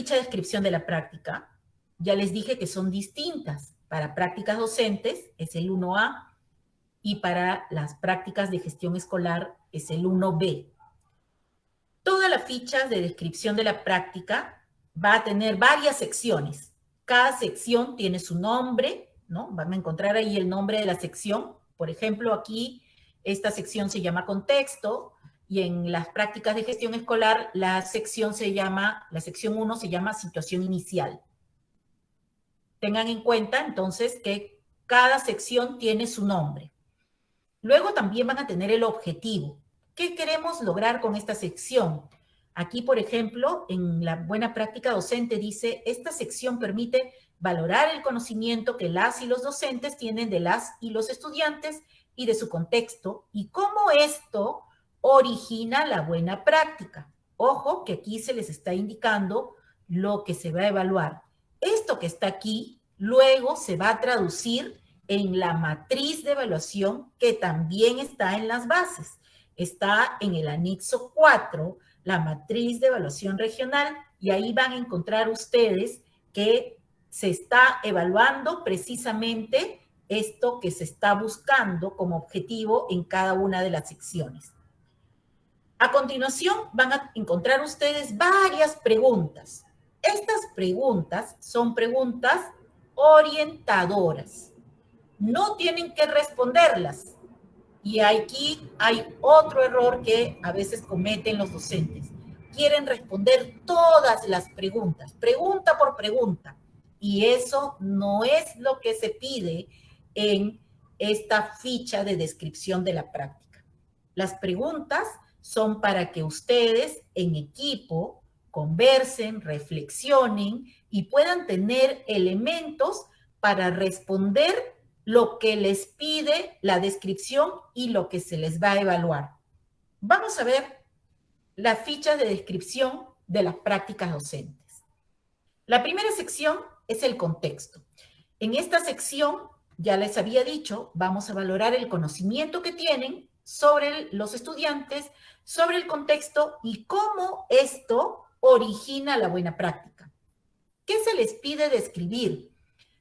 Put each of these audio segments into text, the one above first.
ficha de descripción de la práctica, ya les dije que son distintas. Para prácticas docentes es el 1A y para las prácticas de gestión escolar es el 1B. Toda la ficha de descripción de la práctica va a tener varias secciones. Cada sección tiene su nombre, ¿no? Van a encontrar ahí el nombre de la sección. Por ejemplo, aquí esta sección se llama contexto y en las prácticas de gestión escolar la sección 1 se llama situación inicial. Tengan en cuenta entonces que cada sección tiene su nombre. Luego también van a tener el objetivo. ¿Qué queremos lograr con esta sección? Aquí, por ejemplo, en la buena práctica docente dice, esta sección permite valorar el conocimiento que las y los docentes tienen de las y los estudiantes y de su contexto y cómo esto origina la buena práctica. Ojo que aquí se les está indicando lo que se va a evaluar. Esto que está aquí luego se va a traducir en la matriz de evaluación que también está en las bases. Está en el anexo 4, la matriz de evaluación regional, y ahí van a encontrar ustedes que se está evaluando precisamente esto que se está buscando como objetivo en cada una de las secciones. A continuación van a encontrar ustedes varias preguntas. Estas preguntas son preguntas orientadoras. No tienen que responderlas. Y aquí hay otro error que a veces cometen los docentes. Quieren responder todas las preguntas, pregunta por pregunta. Y eso no es lo que se pide en esta ficha de descripción de la práctica. Las preguntas son para que ustedes en equipo conversen, reflexionen y puedan tener elementos para responder lo que les pide la descripción y lo que se les va a evaluar. Vamos a ver las fichas de descripción de las prácticas docentes. La primera sección es el contexto. En esta sección, ya les había dicho, vamos a valorar el conocimiento que tienen sobre los estudiantes, sobre el contexto y cómo esto origina la buena práctica. ¿Qué se les pide describir?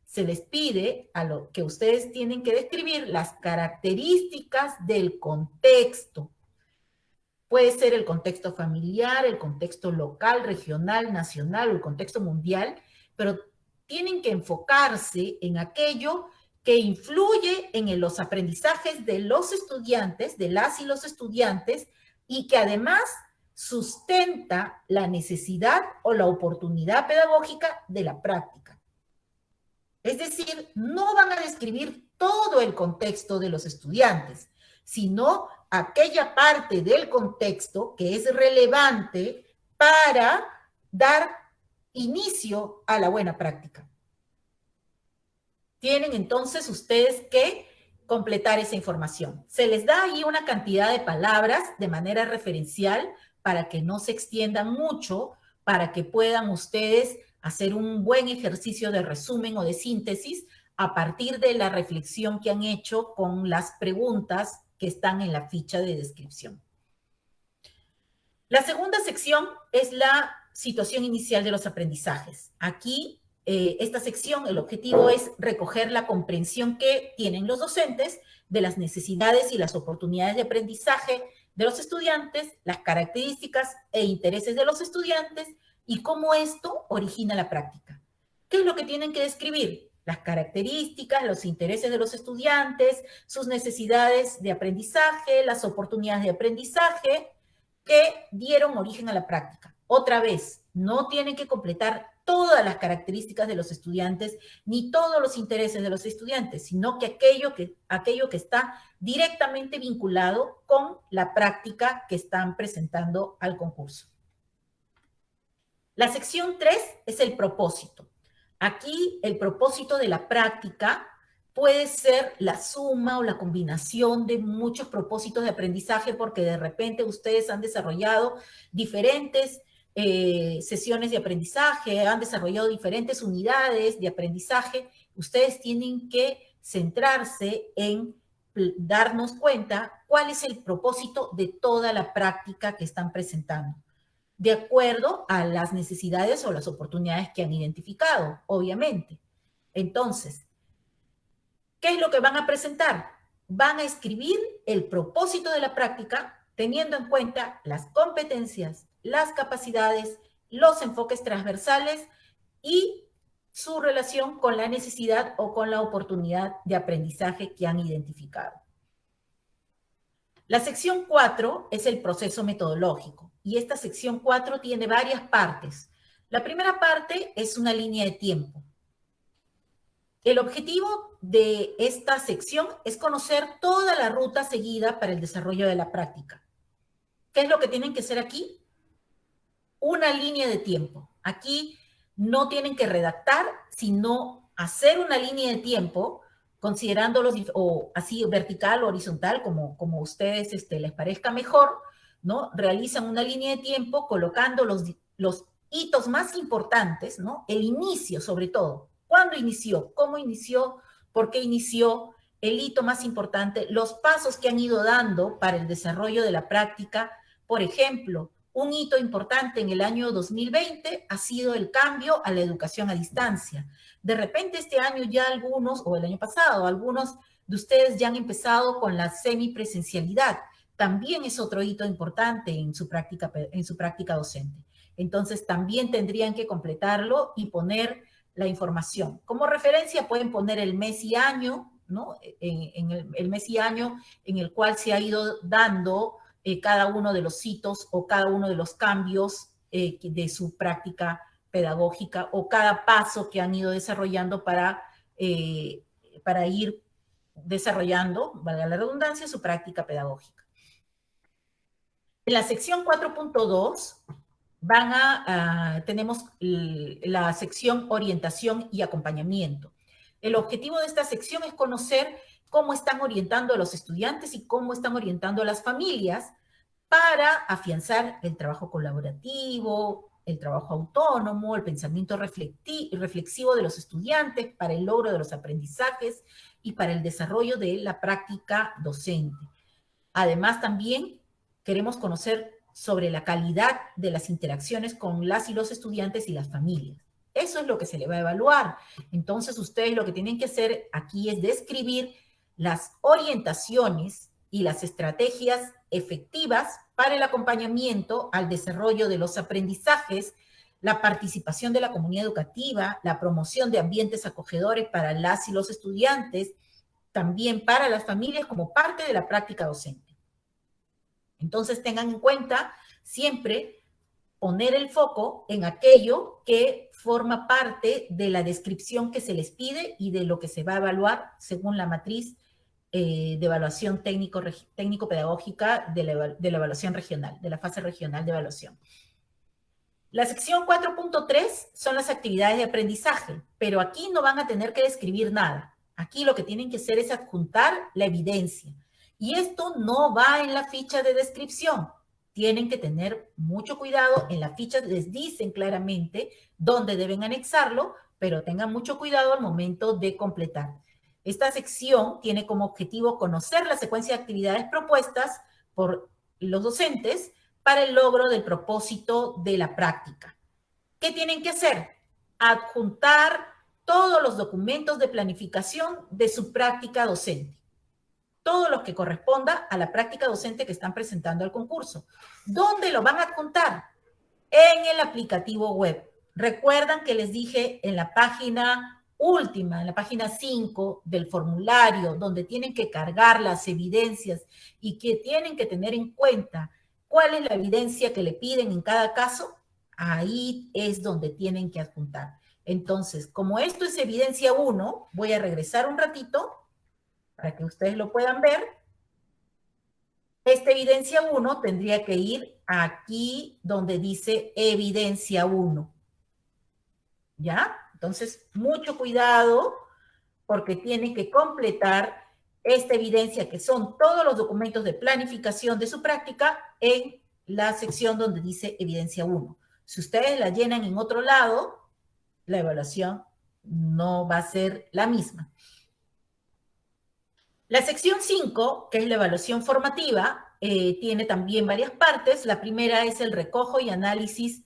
Se les pide a lo que ustedes tienen que describir las características del contexto. Puede ser el contexto familiar, el contexto local, regional, nacional o el contexto mundial, pero tienen que enfocarse en aquello que influye en los aprendizajes de los estudiantes, de las y los estudiantes, y que además sustenta la necesidad o la oportunidad pedagógica de la práctica. Es decir, no van a describir todo el contexto de los estudiantes, sino aquella parte del contexto que es relevante para dar inicio a la buena práctica. Tienen entonces ustedes que completar esa información. Se les da ahí una cantidad de palabras de manera referencial para que no se extiendan mucho, para que puedan ustedes hacer un buen ejercicio de resumen o de síntesis a partir de la reflexión que han hecho con las preguntas que están en la ficha de descripción. La segunda sección es la situación inicial de los aprendizajes. Aquí, esta sección, el objetivo es recoger la comprensión que tienen los docentes de las necesidades y las oportunidades de aprendizaje de los estudiantes, las características e intereses de los estudiantes y cómo esto origina la práctica. ¿Qué es lo que tienen que describir? Las características, los intereses de los estudiantes, sus necesidades de aprendizaje, las oportunidades de aprendizaje que dieron origen a la práctica. Otra vez, no tienen que completar todas las características de los estudiantes ni todos los intereses de los estudiantes, sino que aquello que está directamente vinculado con la práctica que están presentando al concurso. La sección 3 es el propósito. Aquí el propósito de la práctica puede ser la suma o la combinación de muchos propósitos de aprendizaje porque de repente ustedes han desarrollado diferentes sesiones de aprendizaje, han desarrollado diferentes unidades de aprendizaje. Ustedes tienen que centrarse en darnos cuenta cuál es el propósito de toda la práctica que están presentando. de acuerdo a las necesidades o las oportunidades que han identificado, obviamente. Entonces, ¿qué es lo que van a presentar? Van a escribir el propósito de la práctica teniendo en cuenta las competencias, las capacidades, los enfoques transversales y su relación con la necesidad o con la oportunidad de aprendizaje que han identificado. La sección 4 es el proceso metodológico y esta sección 4 tiene varias partes. La primera parte es una línea de tiempo. El objetivo de esta sección es conocer toda la ruta seguida para el desarrollo de la práctica. ¿Qué es lo que tienen que hacer aquí? Una línea de tiempo. Aquí no tienen que redactar, sino hacer una línea de tiempo considerándolos o así vertical o horizontal, como ustedes les parezca mejor, ¿no? Realizan una línea de tiempo colocando los hitos más importantes, ¿no? El inicio, sobre todo. ¿Cuándo inició? ¿Cómo inició? ¿Por qué inició? El hito más importante, los pasos que han ido dando para el desarrollo de la práctica. Por ejemplo, un hito importante en el año 2020 ha sido el cambio a la educación a distancia. De repente este año ya algunos, o el año pasado, algunos de ustedes ya han empezado con la semipresencialidad. También es otro hito importante en su práctica docente. Entonces también tendrían que completarlo y poner la información. Como referencia pueden poner el mes y año, ¿no? En el mes y año en el cual se ha ido dando cada uno de los hitos o cada uno de los cambios de su práctica pedagógica o cada paso que han ido desarrollando para ir desarrollando, valga la redundancia, su práctica pedagógica. En la sección 4.2 tenemos la sección orientación y acompañamiento. El objetivo de esta sección es conocer cómo están orientando a los estudiantes y cómo están orientando a las familias para afianzar el trabajo colaborativo, el trabajo autónomo, el pensamiento reflexivo de los estudiantes para el logro de los aprendizajes y para el desarrollo de la práctica docente. Además, también queremos conocer sobre la calidad de las interacciones con las y los estudiantes y las familias. Eso es lo que se le va a evaluar. Entonces, ustedes lo que tienen que hacer aquí es describir las orientaciones y las estrategias efectivas para el acompañamiento al desarrollo de los aprendizajes, la participación de la comunidad educativa, la promoción de ambientes acogedores para las y los estudiantes, también para las familias como parte de la práctica docente. Entonces tengan en cuenta siempre poner el foco en aquello que forma parte de la descripción que se les pide y de lo que se va a evaluar según la matriz de evaluación técnico-pedagógica de la evaluación regional, de la fase regional de evaluación. La sección 4.3 son las actividades de aprendizaje, pero aquí no van a tener que describir nada. Aquí lo que tienen que hacer es adjuntar la evidencia. Y esto no va en la ficha de descripción. Tienen que tener mucho cuidado. En la ficha les dicen claramente dónde deben anexarlo, pero tengan mucho cuidado al momento de completar. Esta sección tiene como objetivo conocer la secuencia de actividades propuestas por los docentes para el logro del propósito de la práctica. ¿Qué tienen que hacer? Adjuntar todos los documentos de planificación de su práctica docente. Todos los que corresponda a la práctica docente que están presentando al concurso. ¿Dónde lo van a adjuntar? En el aplicativo web. Recuerdan que les dije en la página última, en la página 5 del formulario, donde tienen que cargar las evidencias y que tienen que tener en cuenta cuál es la evidencia que le piden en cada caso. Ahí es donde tienen que adjuntar. Entonces, como esto es evidencia 1, voy a regresar un ratito para que ustedes lo puedan ver. Esta evidencia 1 tendría que ir aquí donde dice evidencia 1. ¿Ya? Entonces, mucho cuidado porque tienen que completar esta evidencia que son todos los documentos de planificación de su práctica en la sección donde dice evidencia 1. Si ustedes la llenan en otro lado, la evaluación no va a ser la misma. La sección 5, que es la evaluación formativa, tiene también varias partes. La primera es el recojo y análisis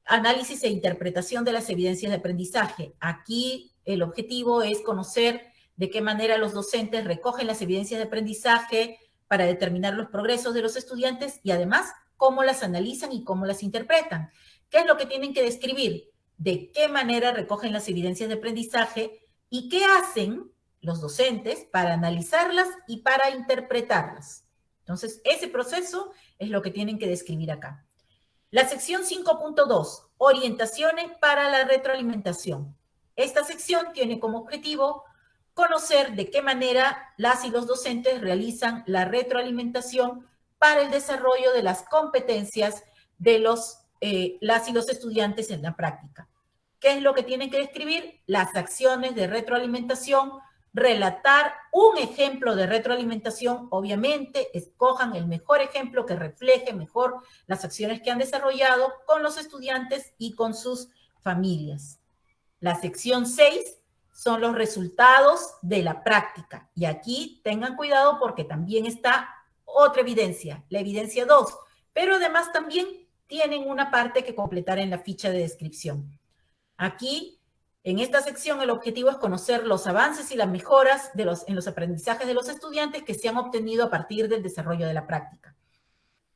e interpretación de las evidencias de aprendizaje. Aquí el objetivo es conocer de qué manera los docentes recogen las evidencias de aprendizaje para determinar los progresos de los estudiantes y además cómo las analizan y cómo las interpretan. ¿Qué es lo que tienen que describir? De qué manera recogen las evidencias de aprendizaje y qué hacen los docentes para analizarlas y para interpretarlas. Entonces, ese proceso es lo que tienen que describir acá. La sección 5.2, orientaciones para la retroalimentación. Esta sección tiene como objetivo conocer de qué manera las y los docentes realizan la retroalimentación para el desarrollo de las competencias de las y los estudiantes en la práctica. ¿Qué es lo que tienen que describir? Las acciones de retroalimentación, relatar un ejemplo de retroalimentación, obviamente, escojan el mejor ejemplo que refleje mejor las acciones que han desarrollado con los estudiantes y con sus familias. La sección 6 son los resultados de la práctica. Y aquí tengan cuidado porque también está otra evidencia, la evidencia 2, pero además también tienen una parte que completar en la ficha de descripción. Aquí, en esta sección, el objetivo es conocer los avances y las mejoras en los aprendizajes de los estudiantes que se han obtenido a partir del desarrollo de la práctica.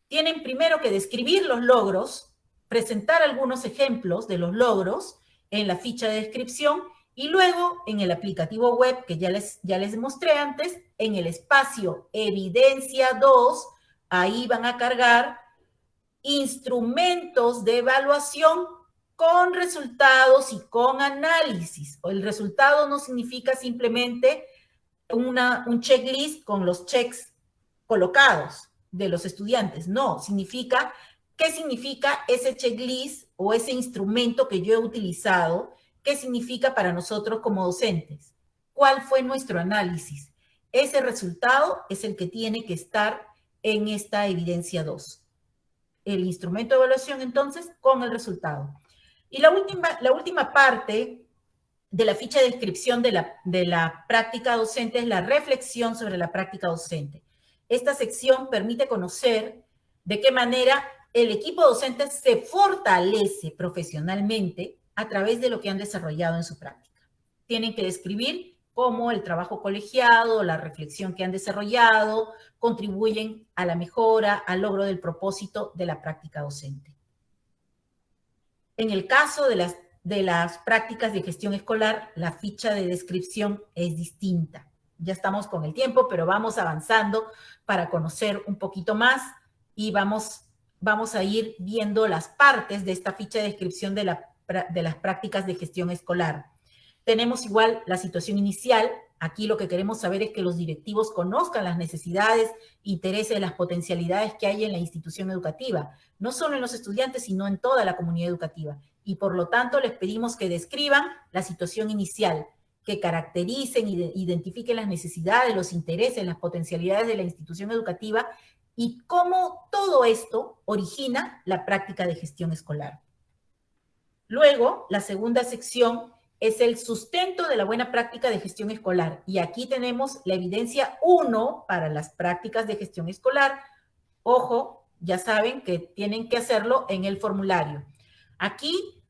Tienen primero que describir los logros, presentar algunos ejemplos de los logros en la ficha de descripción y luego en el aplicativo web que ya les mostré antes, en el espacio Evidencia 2, ahí van a cargar instrumentos de evaluación con resultados y con análisis. El resultado no significa simplemente un checklist con los checks colocados de los estudiantes. No, significa qué significa ese checklist o ese instrumento que yo he utilizado, qué significa para nosotros como docentes, cuál fue nuestro análisis. Ese resultado es el que tiene que estar en esta evidencia 2. El instrumento de evaluación, entonces, con el resultado. Y la última parte de la ficha de descripción de la práctica docente es la reflexión sobre la práctica docente. Esta sección permite conocer de qué manera el equipo docente se fortalece profesionalmente a través de lo que han desarrollado en su práctica. Tienen que describir cómo el trabajo colegiado, la reflexión que han desarrollado, contribuyen a la mejora, al logro del propósito de la práctica docente. En el caso de las prácticas de gestión escolar, la ficha de descripción es distinta. Ya estamos con el tiempo, pero vamos avanzando para conocer un poquito más y vamos a ir viendo las partes de esta ficha de descripción de las prácticas de gestión escolar. Tenemos igual la situación inicial. Aquí lo que queremos saber es que los directivos conozcan las necesidades, intereses, las potencialidades que hay en la institución educativa, no solo en los estudiantes, sino en toda la comunidad educativa. Y por lo tanto, les pedimos que describan la situación inicial, que caractericen, identifiquen las necesidades, los intereses, las potencialidades de la institución educativa y cómo todo esto origina la práctica de gestión escolar. Luego, la segunda sección es el sustento de la buena práctica de gestión escolar. Y aquí tenemos la evidencia 1 para las prácticas de gestión escolar. Ojo, ya saben que tienen que hacerlo en el formulario. Aquí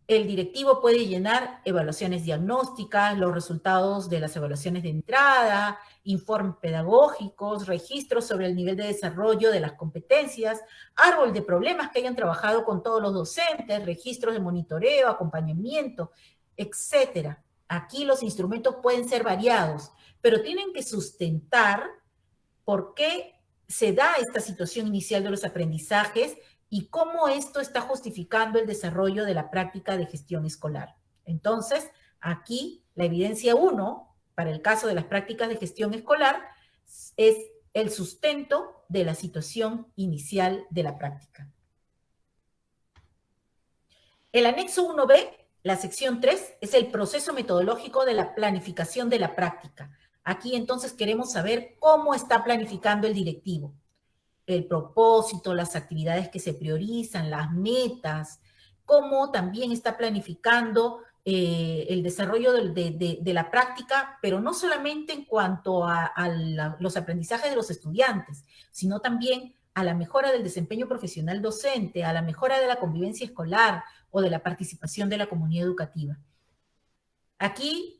el directivo puede llenar evaluaciones diagnósticas, los resultados de las evaluaciones de entrada, informes pedagógicos, registros sobre el nivel de desarrollo de las competencias, árbol de problemas que hayan trabajado con todos los docentes, registros de monitoreo, acompañamiento, etcétera. Aquí los instrumentos pueden ser variados, pero tienen que sustentar por qué se da esta situación inicial de los aprendizajes y cómo esto está justificando el desarrollo de la práctica de gestión escolar. Entonces, aquí la evidencia 1, para el caso de las prácticas de gestión escolar, es el sustento de la situación inicial de la práctica. El anexo 1B, la sección 3, es el proceso metodológico de la planificación de la práctica. Aquí entonces queremos saber cómo está planificando el directivo. El propósito, las actividades que se priorizan, las metas, cómo también está planificando el desarrollo de la práctica, pero no solamente en cuanto a los aprendizajes de los estudiantes, sino también a la mejora del desempeño profesional docente, a la mejora de la convivencia escolar o de la participación de la comunidad educativa. Aquí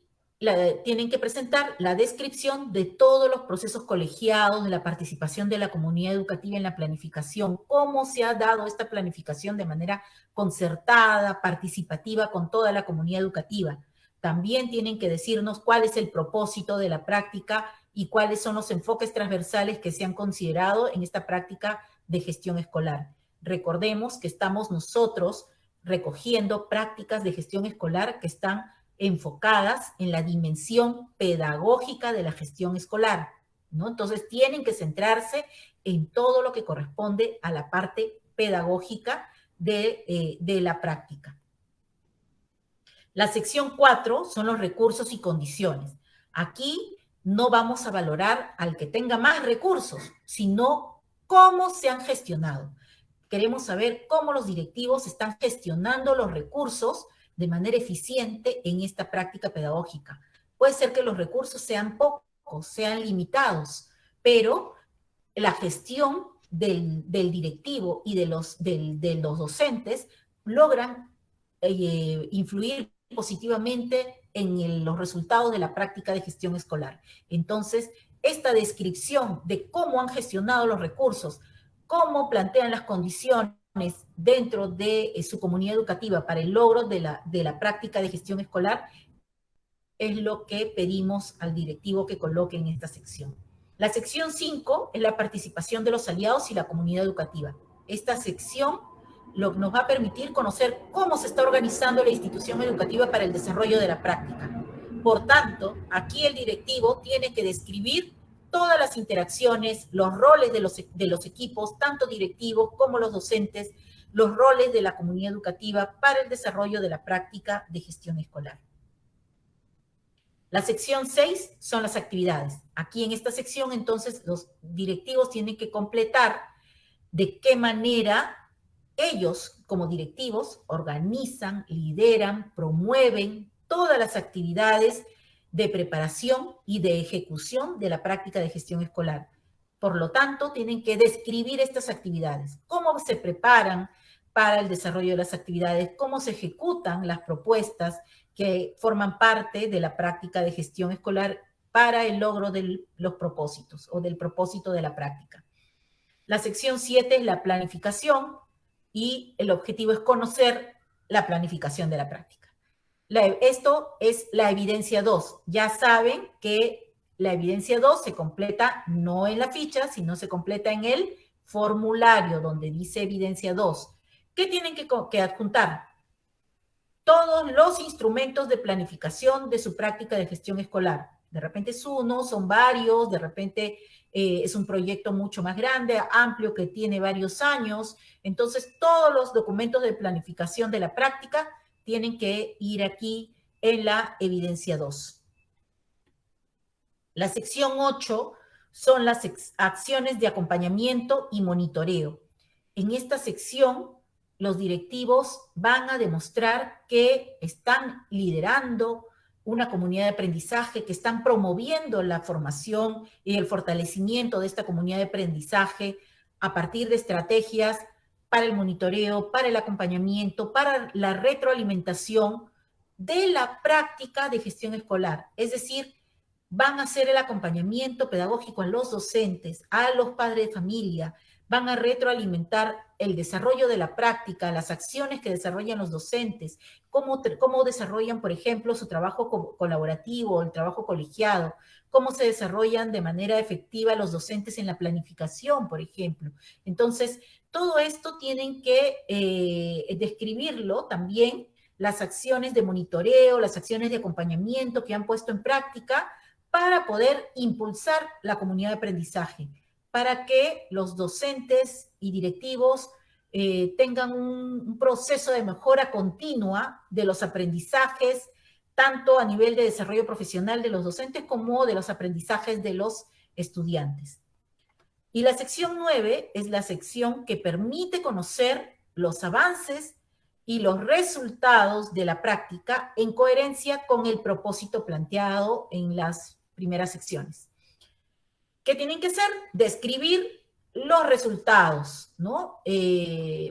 tienen que presentar la descripción de todos los procesos colegiados, de la participación de la comunidad educativa en la planificación, cómo se ha dado esta planificación de manera concertada, participativa con toda la comunidad educativa. También tienen que decirnos cuál es el propósito de la práctica y cuáles son los enfoques transversales que se han considerado en esta práctica de gestión escolar. Recordemos que estamos nosotros recogiendo prácticas de gestión escolar que están enfocadas en la dimensión pedagógica de la gestión escolar, ¿no? Entonces tienen que centrarse en todo lo que corresponde a la parte pedagógica de la práctica. La sección 4 son los recursos y condiciones. Aquí no vamos a valorar al que tenga más recursos, sino cómo se han gestionado. Queremos saber cómo los directivos están gestionando los recursos de manera eficiente en esta práctica pedagógica. Puede ser que los recursos sean pocos, sean limitados, pero la gestión del directivo y de los docentes logran influir positivamente en los resultados de la práctica de gestión escolar. Entonces, esta descripción de cómo han gestionado los recursos, cómo plantean las condiciones dentro de su comunidad educativa para el logro de la práctica de gestión escolar, es lo que pedimos al directivo que coloque en esta sección. La sección 5 es la participación de los aliados y la comunidad educativa. Esta sección nos va a permitir conocer cómo se está organizando la institución educativa para el desarrollo de la práctica. Por tanto, aquí el directivo tiene que describir todas las interacciones, los roles de los equipos, tanto directivos como los docentes, los roles de la comunidad educativa para el desarrollo de la práctica de gestión escolar. La sección 6 son las actividades. Aquí en esta sección, entonces, los directivos tienen que completar de qué manera ellos, como directivos, organizan, lideran, promueven todas las actividades de preparación y de ejecución de la práctica de gestión escolar. Por lo tanto, tienen que describir estas actividades, cómo se preparan para el desarrollo de las actividades, cómo se ejecutan las propuestas que forman parte de la práctica de gestión escolar para el logro de los propósitos o del propósito de la práctica. La sección 7 es la planificación y el objetivo es conocer la planificación de la práctica. Esto es la evidencia 2. Ya saben que la evidencia 2 se completa no en la ficha, sino se completa en el formulario donde dice evidencia 2. ¿Qué tienen que adjuntar? Todos los instrumentos de planificación de su práctica de gestión escolar. De repente es uno, son varios, de repente es un proyecto mucho más grande, amplio, que tiene varios años. Entonces, todos los documentos de planificación de la práctica tienen que ir aquí en la evidencia 2. La sección 8 son las acciones de acompañamiento y monitoreo. En esta sección, los directivos van a demostrar que están liderando una comunidad de aprendizaje, que están promoviendo la formación y el fortalecimiento de esta comunidad de aprendizaje a partir de estrategias para el monitoreo, para el acompañamiento, para la retroalimentación de la práctica de gestión escolar. Es decir, van a hacer el acompañamiento pedagógico a los docentes, a los padres de familia, van a retroalimentar el desarrollo de la práctica, las acciones que desarrollan los docentes, cómo desarrollan, por ejemplo, su trabajo colaborativo, el trabajo colegiado, cómo se desarrollan de manera efectiva los docentes en la planificación, por ejemplo. Entonces, todo esto tienen que describirlo también, las acciones de monitoreo, las acciones de acompañamiento que han puesto en práctica para poder impulsar la comunidad de aprendizaje, para que los docentes y directivos tengan un proceso de mejora continua de los aprendizajes, tanto a nivel de desarrollo profesional de los docentes como de los aprendizajes de los estudiantes. Y la sección 9 es la sección que permite conocer los avances y los resultados de la práctica en coherencia con el propósito planteado en las primeras secciones. ¿Qué tienen que hacer? Describir los resultados, ¿no?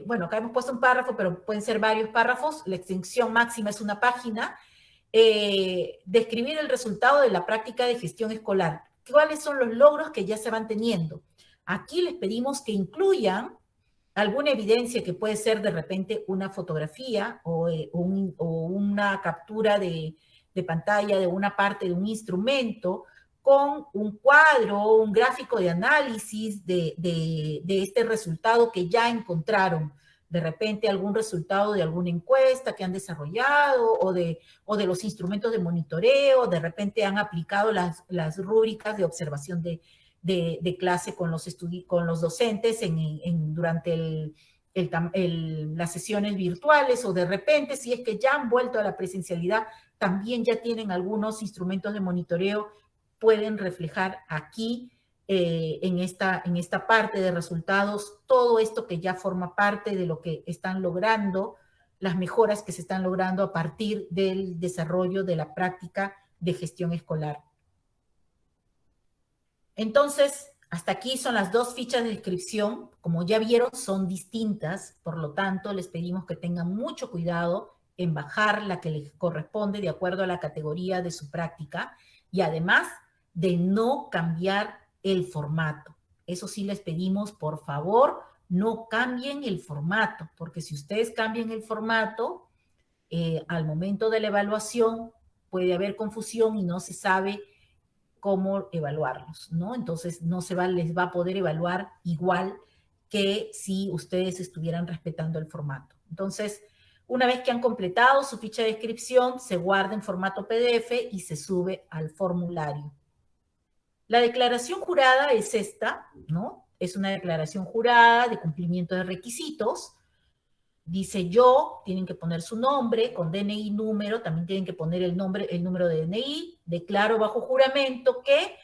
Bueno, acá hemos puesto un párrafo, pero pueden ser varios párrafos. La extensión máxima es una página. Describir el resultado de la práctica de gestión escolar. ¿Cuáles son los logros que ya se van teniendo? Aquí les pedimos que incluyan alguna evidencia que puede ser de repente una fotografía o una captura de pantalla de una parte de un instrumento con un cuadro, un gráfico de análisis de este resultado que ya encontraron. De repente algún resultado de alguna encuesta que han desarrollado o de los instrumentos de monitoreo, de repente han aplicado las rúbricas de observación de clase con los docentes durante las sesiones virtuales, o de repente, si es que ya han vuelto a la presencialidad, también ya tienen algunos instrumentos de monitoreo, pueden reflejar aquí en esta parte de resultados todo esto que ya forma parte de lo que están logrando, las mejoras que se están logrando a partir del desarrollo de la práctica de gestión escolar. Entonces, hasta aquí son las dos fichas de descripción. Como ya vieron, son distintas, por lo tanto, les pedimos que tengan mucho cuidado en bajar la que les corresponde de acuerdo a la categoría de su práctica, y además de no cambiar el formato. Eso sí les pedimos, por favor, no cambien el formato, porque si ustedes cambian el formato, al momento de la evaluación puede haber confusión y no se sabe cómo evaluarlos, ¿no? Entonces les va a poder evaluar igual que si ustedes estuvieran respetando el formato. Entonces, una vez que han completado su ficha de descripción, se guarda en formato PDF y se sube al formulario. La declaración jurada es esta, ¿no? Es una declaración jurada de cumplimiento de requisitos. Dice yo, tienen que poner su nombre, con DNI número, también tienen que poner el número de DNI. Declaro bajo juramento que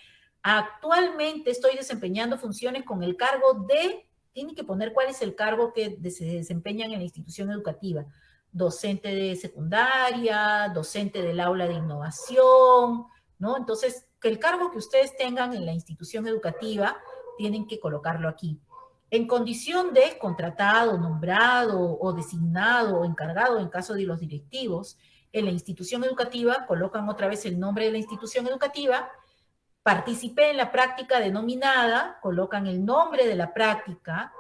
actualmente estoy desempeñando funciones con el cargo de, tienen que poner cuál es el cargo que se desempeñan en la institución educativa. Docente de secundaria, docente del aula de innovación, ¿no? Entonces, que el cargo que ustedes tengan en la institución educativa, tienen que colocarlo aquí. En condición de contratado, nombrado o designado o encargado en caso de los directivos en la institución educativa, colocan otra vez el nombre de la institución educativa. Participé en la práctica denominada, colocan el nombre de la práctica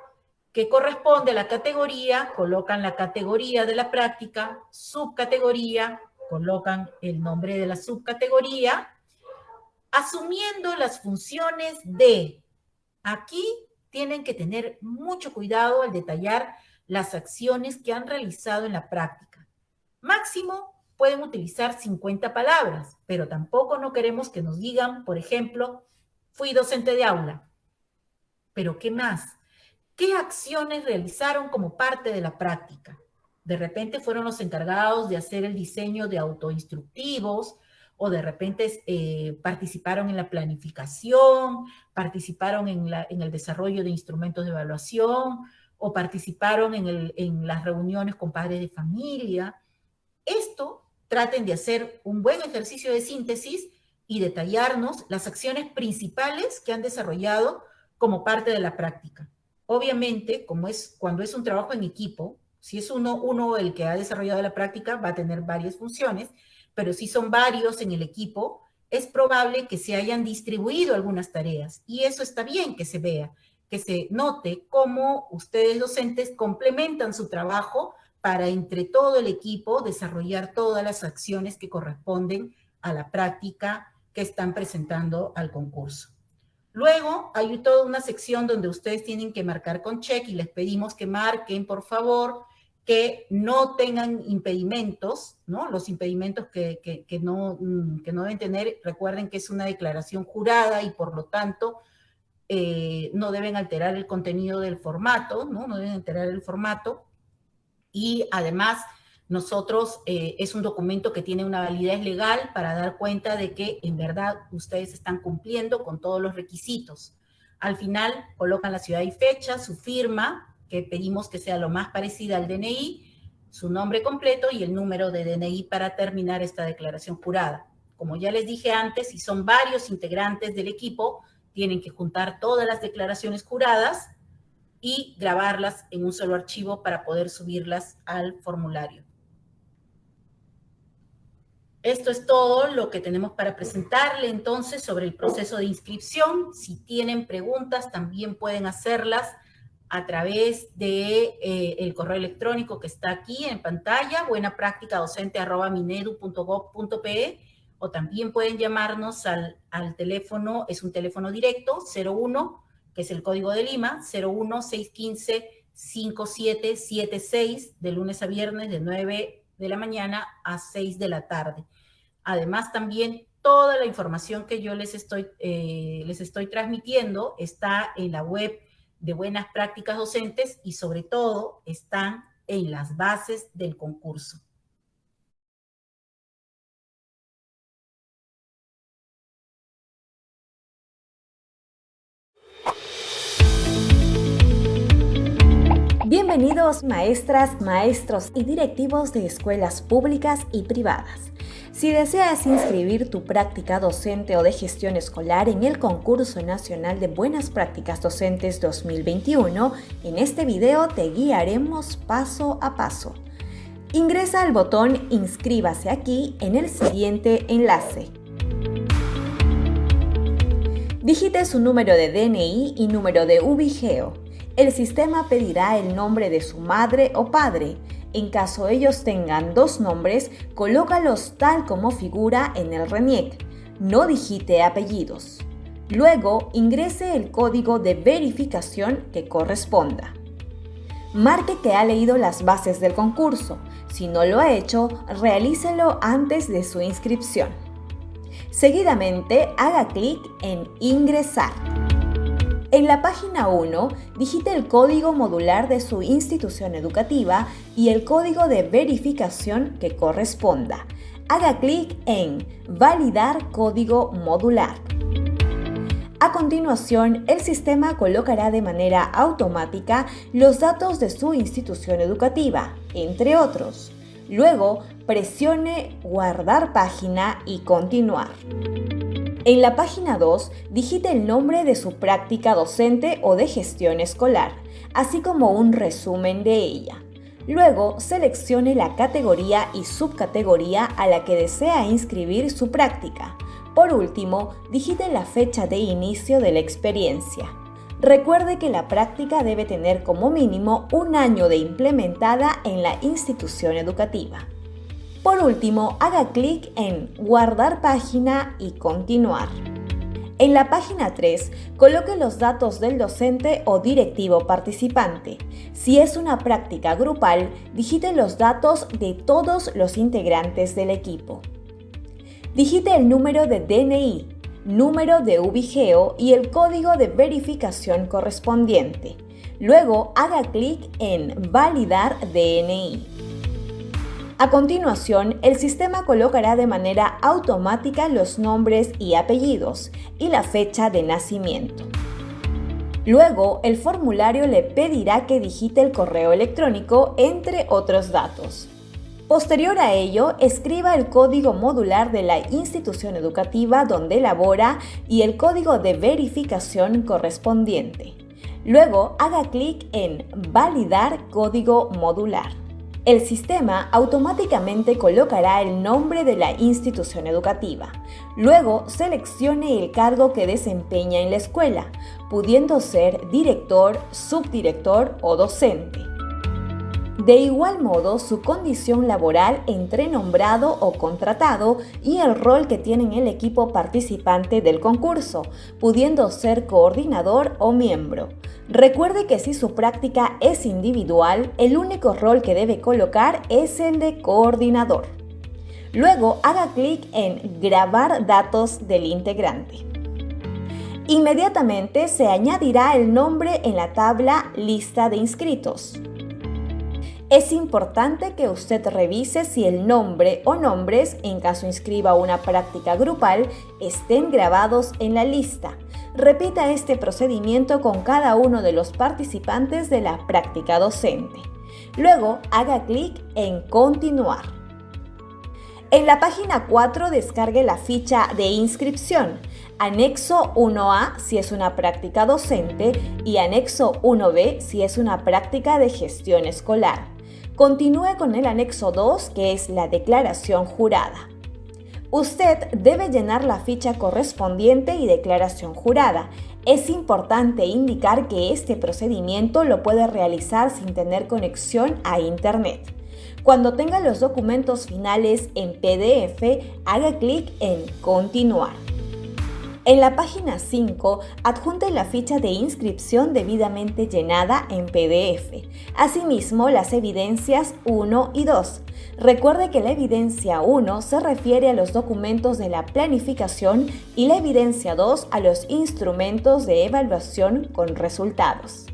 que corresponde a la categoría, colocan la categoría de la práctica, subcategoría, colocan el nombre de la subcategoría, asumiendo las funciones de. Aquí tienen que tener mucho cuidado al detallar las acciones que han realizado en la práctica. Máximo pueden utilizar 50 palabras, pero tampoco no queremos que nos digan, por ejemplo, fui docente de aula. ¿Pero qué más? ¿Qué acciones realizaron como parte de la práctica? De repente fueron los encargados de hacer el diseño de autoinstructivos, o de repente participaron en la planificación, participaron en el desarrollo de instrumentos de evaluación, o participaron en las reuniones con padres de familia. Esto traten de hacer un buen ejercicio de síntesis y detallarnos las acciones principales que han desarrollado como parte de la práctica. Obviamente, cuando es un trabajo en equipo, si es uno el que ha desarrollado la práctica, va a tener varias funciones, pero si son varios en el equipo, es probable que se hayan distribuido algunas tareas. Y eso está bien que se vea, que se note cómo ustedes docentes complementan su trabajo para entre todo el equipo desarrollar todas las acciones que corresponden a la práctica que están presentando al concurso. Luego hay toda una sección donde ustedes tienen que marcar con check, y les pedimos que marquen, por favor, que no tengan impedimentos, ¿no? Los impedimentos que no deben tener. Recuerden que es una declaración jurada y por lo tanto no deben alterar el contenido del formato, ¿no? No deben alterar el formato. Y además, nosotros es un documento que tiene una validez legal para dar cuenta de que en verdad ustedes están cumpliendo con todos los requisitos. Al final colocan la ciudad y fecha, su firma, que pedimos que sea lo más parecida al DNI, su nombre completo y el número de DNI para terminar esta declaración jurada. Como ya les dije antes, si son varios integrantes del equipo, tienen que juntar todas las declaraciones juradas y grabarlas en un solo archivo para poder subirlas al formulario. Esto es todo lo que tenemos para presentarle entonces sobre el proceso de inscripción. Si tienen preguntas, también pueden hacerlas a través de el correo electrónico que está aquí en pantalla, buenapracticadocente@minedu.gov.pe, o también pueden llamarnos al teléfono, es un teléfono directo, 01, que es el código de Lima, 01-615-5776, de lunes a viernes de 9 de la mañana a 6 de la tarde. Además, también toda la información que yo les estoy transmitiendo está en la web de Buenas Prácticas Docentes y sobre todo están en las bases del concurso. Bienvenidos maestras, maestros y directivos de escuelas públicas y privadas. Si deseas inscribir tu práctica docente o de gestión escolar en el Concurso Nacional de Buenas Prácticas Docentes 2021, en este video te guiaremos paso a paso. Ingresa al botón Inscríbase aquí en el siguiente enlace. Digite su número de DNI y número de ubigeo. El sistema pedirá el nombre de su madre o padre. En caso ellos tengan dos nombres, colócalos tal como figura en el RENIEC. No digite apellidos. Luego, ingrese el código de verificación que corresponda. Marque que ha leído las bases del concurso. Si no lo ha hecho, realícelo antes de su inscripción. Seguidamente, haga clic en Ingresar. En la página 1, digite el código modular de su institución educativa y el código de verificación que corresponda. Haga clic en Validar código modular. A continuación, el sistema colocará de manera automática los datos de su institución educativa, entre otros. Luego, presione Guardar página y continuar. En la página 2, digite el nombre de su práctica docente o de gestión escolar, así como un resumen de ella. Luego, seleccione la categoría y subcategoría a la que desea inscribir su práctica. Por último, digite la fecha de inicio de la experiencia. Recuerde que la práctica debe tener como mínimo un año de implementada en la institución educativa. Por último, haga clic en Guardar página y continuar. En la página 3, coloque los datos del docente o directivo participante. Si es una práctica grupal, digite los datos de todos los integrantes del equipo. Digite el número de DNI, número de ubigeo y el código de verificación correspondiente. Luego, haga clic en Validar DNI. A continuación, el sistema colocará de manera automática los nombres y apellidos y la fecha de nacimiento. Luego, el formulario le pedirá que digite el correo electrónico, entre otros datos. Posterior a ello, escriba el código modular de la institución educativa donde labora y el código de verificación correspondiente. Luego, haga clic en Validar código modular. El sistema automáticamente colocará el nombre de la institución educativa. Luego, seleccione el cargo que desempeña en la escuela, pudiendo ser director, subdirector o docente. De igual modo, su condición laboral entre nombrado o contratado y el rol que tiene en el equipo participante del concurso, pudiendo ser coordinador o miembro. Recuerde que si su práctica es individual, el único rol que debe colocar es el de coordinador. Luego, haga clic en Grabar datos del integrante. Inmediatamente se añadirá el nombre en la tabla Lista de inscritos. Es importante que usted revise si el nombre o nombres, en caso inscriba una práctica grupal, estén grabados en la lista. Repita este procedimiento con cada uno de los participantes de la práctica docente. Luego haga clic en Continuar. En la página 4 descargue la ficha de inscripción, anexo 1A si es una práctica docente y anexo 1B si es una práctica de gestión escolar. Continúe con el anexo 2, que es la declaración jurada. Usted debe llenar la ficha correspondiente y declaración jurada. Es importante indicar que este procedimiento lo puede realizar sin tener conexión a Internet. Cuando tenga los documentos finales en PDF, haga clic en Continuar. En la página 5, adjunte la ficha de inscripción debidamente llenada en PDF. Asimismo, las evidencias 1 y 2. Recuerde que la evidencia 1 se refiere a los documentos de la planificación y la evidencia 2 a los instrumentos de evaluación con resultados.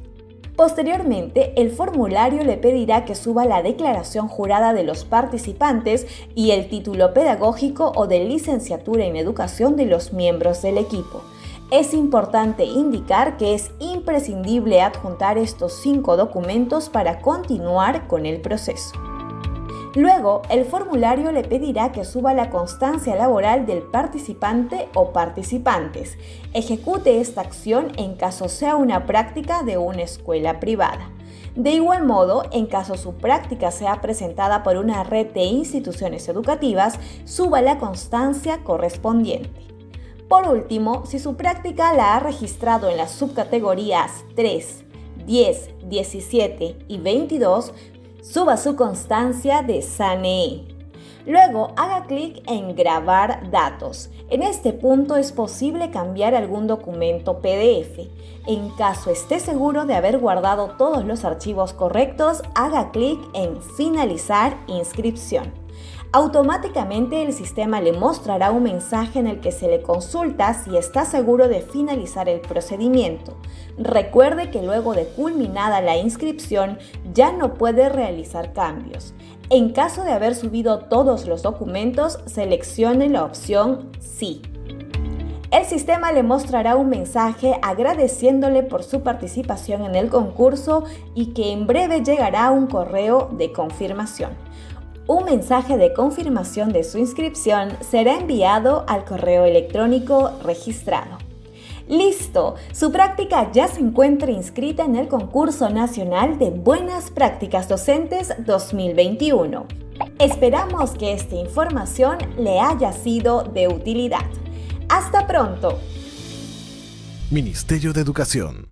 Posteriormente, el formulario le pedirá que suba la declaración jurada de los participantes y el título pedagógico o de licenciatura en educación de los miembros del equipo. Es importante indicar que es imprescindible adjuntar estos 5 documentos para continuar con el proceso. Luego, el formulario le pedirá que suba la constancia laboral del participante o participantes. Ejecute esta acción en caso sea una práctica de una escuela privada. De igual modo, en caso su práctica sea presentada por una red de instituciones educativas, suba la constancia correspondiente. Por último, si su práctica la ha registrado en las subcategorías 3, 10, 17 y 22, suba su constancia de SANEE. Luego haga clic en Grabar datos. En este punto es posible cambiar algún documento PDF. En caso esté seguro de haber guardado todos los archivos correctos, haga clic en Finalizar inscripción. Automáticamente el sistema le mostrará un mensaje en el que se le consulta si está seguro de finalizar el procedimiento. Recuerde que luego de culminada la inscripción ya no puede realizar cambios. En caso de haber subido todos los documentos, seleccione la opción Sí. El sistema le mostrará un mensaje agradeciéndole por su participación en el concurso y que en breve llegará un correo de confirmación. Un mensaje de confirmación de su inscripción será enviado al correo electrónico registrado. ¡Listo! Su práctica ya se encuentra inscrita en el Concurso Nacional de Buenas Prácticas Docentes 2021. Esperamos que esta información le haya sido de utilidad. ¡Hasta pronto! Ministerio de Educación.